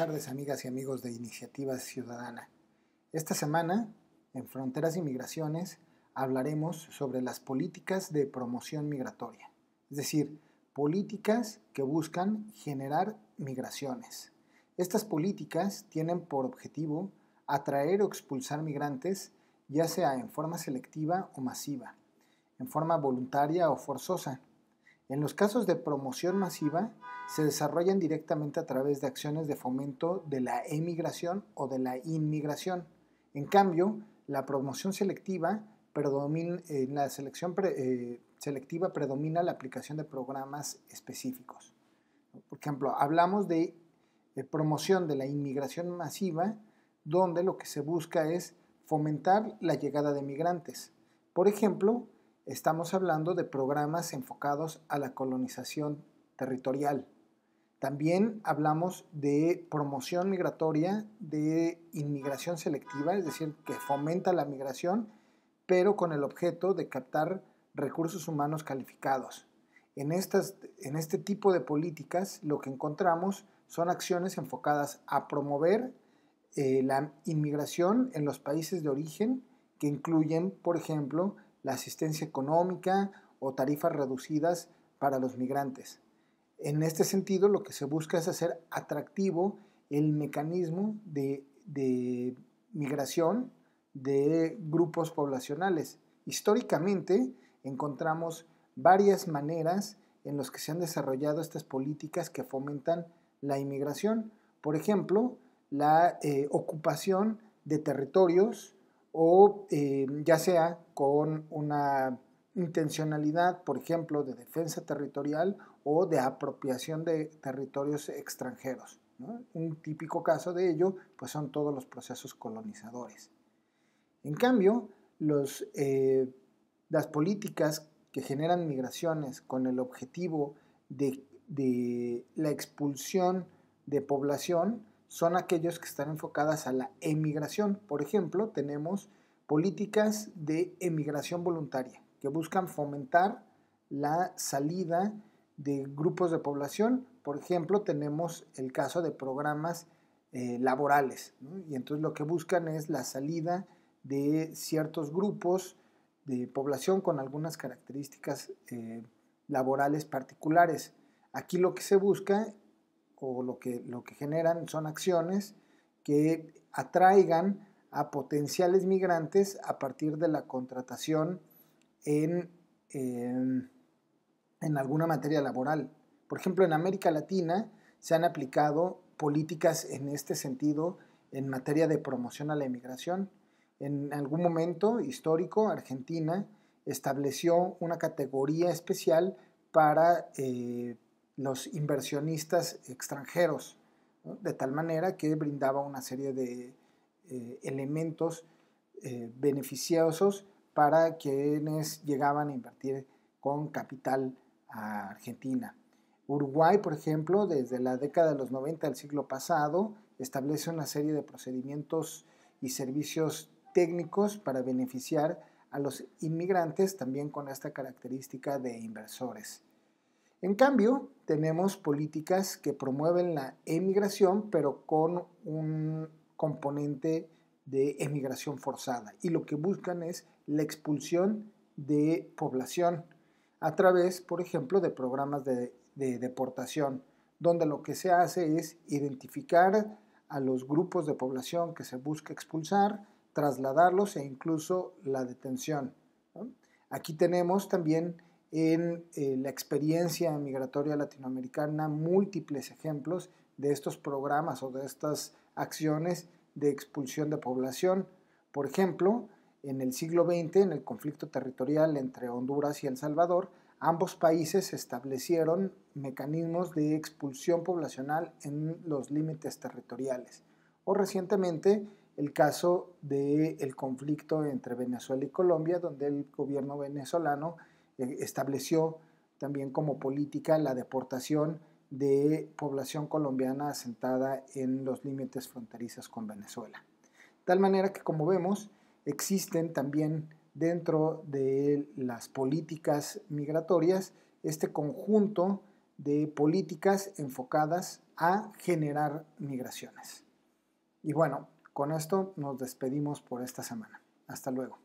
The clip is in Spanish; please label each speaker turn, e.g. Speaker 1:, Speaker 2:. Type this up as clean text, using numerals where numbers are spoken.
Speaker 1: tardes, amigas y amigos de Iniciativa Ciudadana. Esta semana, en Fronteras y Migraciones, hablaremos sobre las políticas de promoción migratoria, es decir, políticas que buscan generar migraciones. Estas políticas tienen por objetivo atraer o expulsar migrantes, ya sea en forma selectiva o masiva, en forma voluntaria o forzosa. En los casos de promoción masiva, se desarrollan directamente a través de acciones de fomento de la emigración o de la inmigración. En cambio, la promoción selectiva en la selección selectiva predomina la aplicación de programas específicos. Por ejemplo, hablamos de promoción de la inmigración masiva, donde lo que se busca es fomentar la llegada de migrantes. Por ejemplo, estamos hablando de programas enfocados a la colonización territorial. También hablamos de promoción migratoria, de inmigración selectiva, es decir, que fomenta la migración, pero con el objeto de captar recursos humanos calificados. En este tipo de políticas lo que encontramos son acciones enfocadas a promover la inmigración en los países de origen, que incluyen, por ejemplo, la asistencia económica o tarifas reducidas para los migrantes. En este sentido, lo que se busca es hacer atractivo el mecanismo de migración de grupos poblacionales. Históricamente, encontramos varias maneras en las que se han desarrollado estas políticas que fomentan la inmigración. Por ejemplo, la ocupación de territorios o ya sea con una intencionalidad, por ejemplo, de defensa territorial o de apropiación de territorios extranjeros, ¿no? Un típico caso de ello pues son todos los procesos colonizadores. En cambio, las políticas que generan migraciones con el objetivo de la expulsión de población son aquellos que están enfocadas a la emigración. Por ejemplo, tenemos políticas de emigración voluntaria que buscan fomentar la salida de grupos de población. Por ejemplo, tenemos el caso de programas laborales, ¿no? Y entonces lo que buscan es la salida de ciertos grupos de población con algunas características laborales particulares. Aquí lo que se busca o lo que generan son acciones que atraigan a potenciales migrantes a partir de la contratación en alguna materia laboral. Por ejemplo, en América Latina se han aplicado políticas en este sentido en materia de promoción a la inmigración. En algún momento histórico, Argentina estableció una categoría especial para los inversionistas extranjeros, ¿no? De tal manera que brindaba una serie de elementos beneficiosos para quienes llegaban a invertir con capital a Argentina. Uruguay, por ejemplo, desde la década de los 90 del siglo pasado, establece una serie de procedimientos y servicios técnicos para beneficiar a los inmigrantes, también con esta característica de inversores. En cambio, tenemos políticas que promueven la emigración, pero con un componente de emigración forzada. Y lo que buscan es la expulsión de población a través, por ejemplo, de programas de deportación, donde lo que se hace es identificar a los grupos de población que se busca expulsar, trasladarlos e incluso la detención, ¿no? Aquí tenemos también en la experiencia migratoria latinoamericana múltiples ejemplos de estos programas o de estas acciones de expulsión de población. Por ejemplo, en el siglo XX, en el conflicto territorial entre Honduras y El Salvador, ambos países establecieron mecanismos de expulsión poblacional en los límites territoriales. O recientemente, el caso del conflicto entre Venezuela y Colombia, donde el gobierno venezolano estableció también como política la deportación de población colombiana asentada en los límites fronterizos con Venezuela. De tal manera que, como vemos, existen también dentro de las políticas migratorias este conjunto de políticas enfocadas a generar migraciones. Y bueno, con esto nos despedimos por esta semana. Hasta luego.